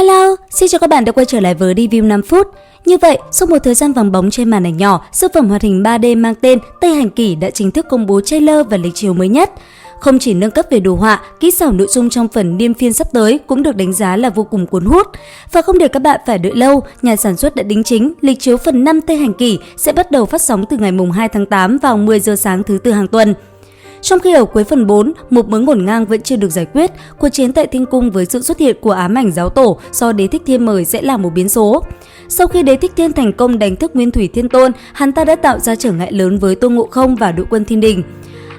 Hello, xin chào các bạn đã quay trở lại với review 5 phút. Như vậy, sau một thời gian vắng bóng trên màn ảnh nhỏ, siêu phẩm hoạt hình 3D mang tên Tây Hành Kỷ đã chính thức công bố trailer và lịch chiếu mới nhất. Không chỉ nâng cấp về đồ họa, kỹ xảo nội dung trong phần niêm phiên sắp tới cũng được đánh giá là vô cùng cuốn hút. Và không để các bạn phải đợi lâu, nhà sản xuất đã đính chính lịch chiếu phần 5 Tây Hành Kỷ sẽ bắt đầu phát sóng từ ngày 2 tháng 8 vào 10 giờ sáng thứ Tư hàng tuần. Trong khi ở cuối phần 4, một mớ ngổn ngang vẫn chưa được giải quyết, cuộc chiến tại Thiên Cung với sự xuất hiện của ám ảnh giáo tổ do Đế Thích Thiên mời sẽ là một biến số. Sau khi Đế Thích Thiên thành công đánh thức Nguyên Thủy Thiên Tôn, hắn ta đã tạo ra trở ngại lớn với Tôn Ngộ Không và đội quân Thiên Đình.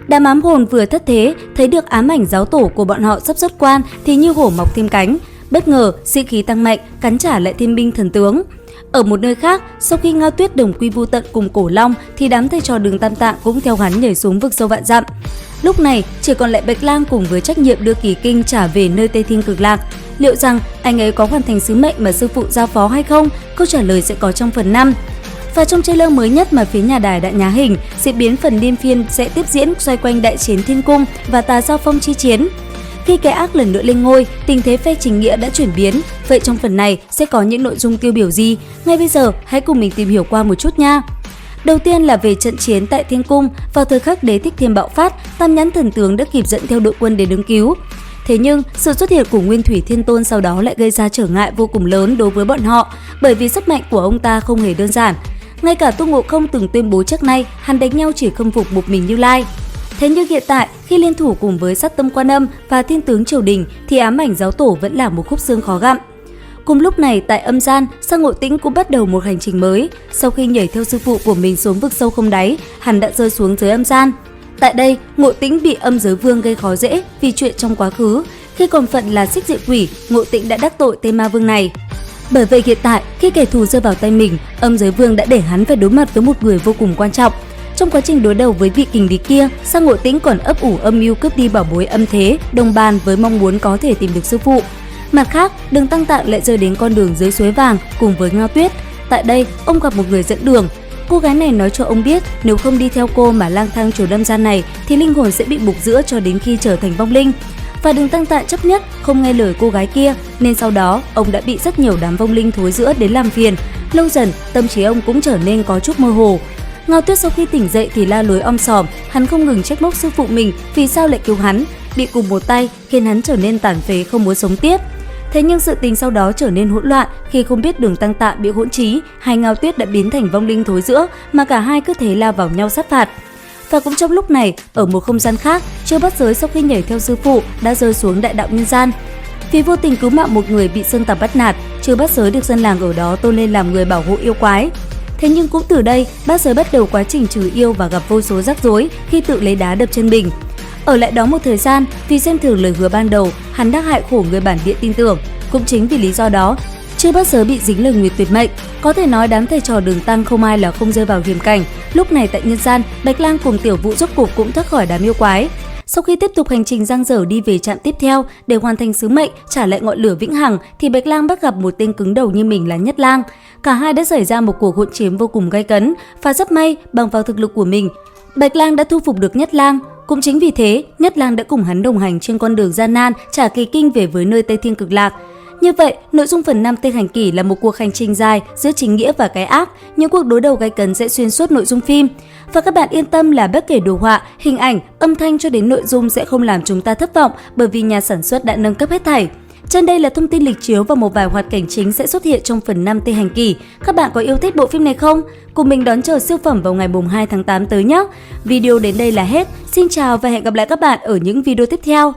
Đám ám hồn vừa thất thế, thấy được ám ảnh giáo tổ của bọn họ sắp xuất quan thì như hổ mọc thêm cánh. Bất ngờ, sĩ khí tăng mạnh, cắn trả lại thiên binh thần tướng. Ở một nơi khác, sau khi Ngao Tuyết đồng quy vu tận cùng Cổ Long thì đám thầy trò Đường Tam Tạng cũng theo hắn nhảy xuống vực sâu vạn dặm. Lúc này, chỉ còn lại Bạch Lang cùng với trách nhiệm đưa Kỳ Kinh trả về nơi Tây Thiên Cực Lạc. Liệu rằng anh ấy có hoàn thành sứ mệnh mà sư phụ giao phó hay không? Câu trả lời sẽ có trong phần 5. Và trong trailer mới nhất mà phía nhà đài đã nhá hình, diễn biến phần niêm phiên sẽ tiếp diễn xoay quanh đại chiến Thiên Cung và Tà Giao Phong chi chiến. Khi cái ác lần nữa lên ngôi, tình thế phe chính nghĩa đã chuyển biến. Vậy trong phần này sẽ có những nội dung tiêu biểu gì? Ngay bây giờ, hãy cùng mình tìm hiểu qua một chút nha. Đầu tiên là về trận chiến tại Thiên Cung, vào thời khắc Đế Thích Thiên bạo phát, Tam Nhãn Thần Tướng đã kịp dẫn theo đội quân đến ứng cứu. Thế nhưng, sự xuất hiện của Nguyên Thủy Thiên Tôn sau đó lại gây ra trở ngại vô cùng lớn đối với bọn họ, bởi vì sức mạnh của ông ta không hề đơn giản. Ngay cả Tôn Ngộ Không từng tuyên bố trước nay, hắn đánh nhau chỉ khâm phục một mình Như Lai. Thế nhưng hiện tại, khi liên thủ cùng với Sát Tâm Quan Âm và Thiên Tướng Triều Đình thì ám ảnh giáo tổ vẫn là một khúc xương khó gặm. Cùng lúc này tại âm gian, Sa Ngộ Tĩnh cũng bắt đầu một hành trình mới. Sau khi nhảy theo sư phụ của mình xuống vực sâu không đáy, hắn đã rơi xuống dưới âm gian. Tại đây, Ngộ Tĩnh bị âm giới vương gây khó dễ vì chuyện trong quá khứ. Khi còn phận là Xích Diệu Quỷ, Ngộ Tĩnh đã đắc tội tên ma vương này. Bởi vậy hiện tại, khi kẻ thù rơi vào tay mình, âm giới vương đã để hắn phải đối mặt với một người vô cùng quan trọng. Trong quá trình đối đầu với vị kình địch kia, Sa Ngộ Tĩnh còn ấp ủ âm mưu cướp đi bảo bối âm thế, đồng bàn với mong muốn có thể tìm được sư phụ. Mặt khác, Đường Tăng Tạng lại rơi đến con đường dưới suối vàng cùng với Ngao Tuyết. Tại đây, ông gặp một người dẫn đường. Cô gái này nói cho ông biết nếu không đi theo cô mà lang thang chốn âm gian này thì linh hồn sẽ bị buộc giữa cho đến khi trở thành vong linh. Và Đường Tăng Tạng chấp nhất không nghe lời cô gái kia nên sau đó ông đã bị rất nhiều đám vong linh thối rữa đến làm phiền. Lâu dần, tâm trí ông cũng trở nên có chút mơ hồ. Ngao Tuyết sau khi tỉnh dậy thì la lối om sòm, hắn không ngừng trách móc sư phụ mình vì sao lại cứu hắn, bị cùng một tay khiến hắn trở nên tàn phế không muốn sống tiếp. Thế nhưng sự tình sau đó trở nên hỗn loạn khi không biết Đường Tăng Tạng bị hỗn trí hay Ngao Tuyết đã biến thành vong linh thối rữa mà cả hai cứ thế lao vào nhau sát phạt. Và cũng trong lúc này, ở một không gian khác, Chưa Bắt Giới sau khi nhảy theo sư phụ đã rơi xuống đại đạo nhân gian. Vì vô tình cứu mạng một người bị sơn tặc bắt nạt, Chưa Bắt Giới được dân làng ở đó tôn lên làm người bảo hộ yêu quái. Thế nhưng cũng từ đây, Bát Giới bắt đầu quá trình trừ yêu và gặp vô số rắc rối khi tự lấy đá đập chân mình. Ở lại đó một thời gian, vì xem thường lời hứa ban đầu, hắn đắc hại khổ người bản địa tin tưởng. Cũng chính vì lý do đó, Chưa Bắt Giới bị dính lời nguyền tuyệt mệnh. Có thể nói đám thầy trò Đường Tăng không ai là không rơi vào hiểm cảnh. Lúc này tại nhân gian, Bạch Lang cùng Tiểu Vũ rốt cục cũng thoát khỏi đám yêu quái. Sau khi tiếp tục hành trình dang dở đi về trạm tiếp theo để hoàn thành sứ mệnh trả lại ngọn lửa vĩnh hằng thì Bạch Lang bắt gặp một tên cứng đầu như mình là Nhất Lang. Cả hai đã xảy ra một cuộc hỗn chiến vô cùng gay cấn và rất may bằng vào thực lực của mình, Bạch Lang đã thu phục được Nhất Lang. Cũng chính vì thế, Nhất Lang đã cùng hắn đồng hành trên con đường gian nan trả Kỳ Kinh về với nơi Tây Thiên Cực Lạc. Như vậy, nội dung phần 5 Tây Hành Kỷ là một cuộc hành trình dài giữa chính nghĩa và cái ác, những cuộc đối đầu gay cấn sẽ xuyên suốt nội dung phim. Và các bạn yên tâm là bất kể đồ họa, hình ảnh, âm thanh cho đến nội dung sẽ không làm chúng ta thất vọng bởi vì nhà sản xuất đã nâng cấp hết thảy. Trên đây là thông tin lịch chiếu và một vài hoạt cảnh chính sẽ xuất hiện trong phần 5 Tây Hành Kỷ. Các bạn có yêu thích bộ phim này không? Cùng mình đón chờ siêu phẩm vào ngày 2 tháng 8 tới nhé! Video đến đây là hết. Xin chào và hẹn gặp lại các bạn ở những video tiếp theo.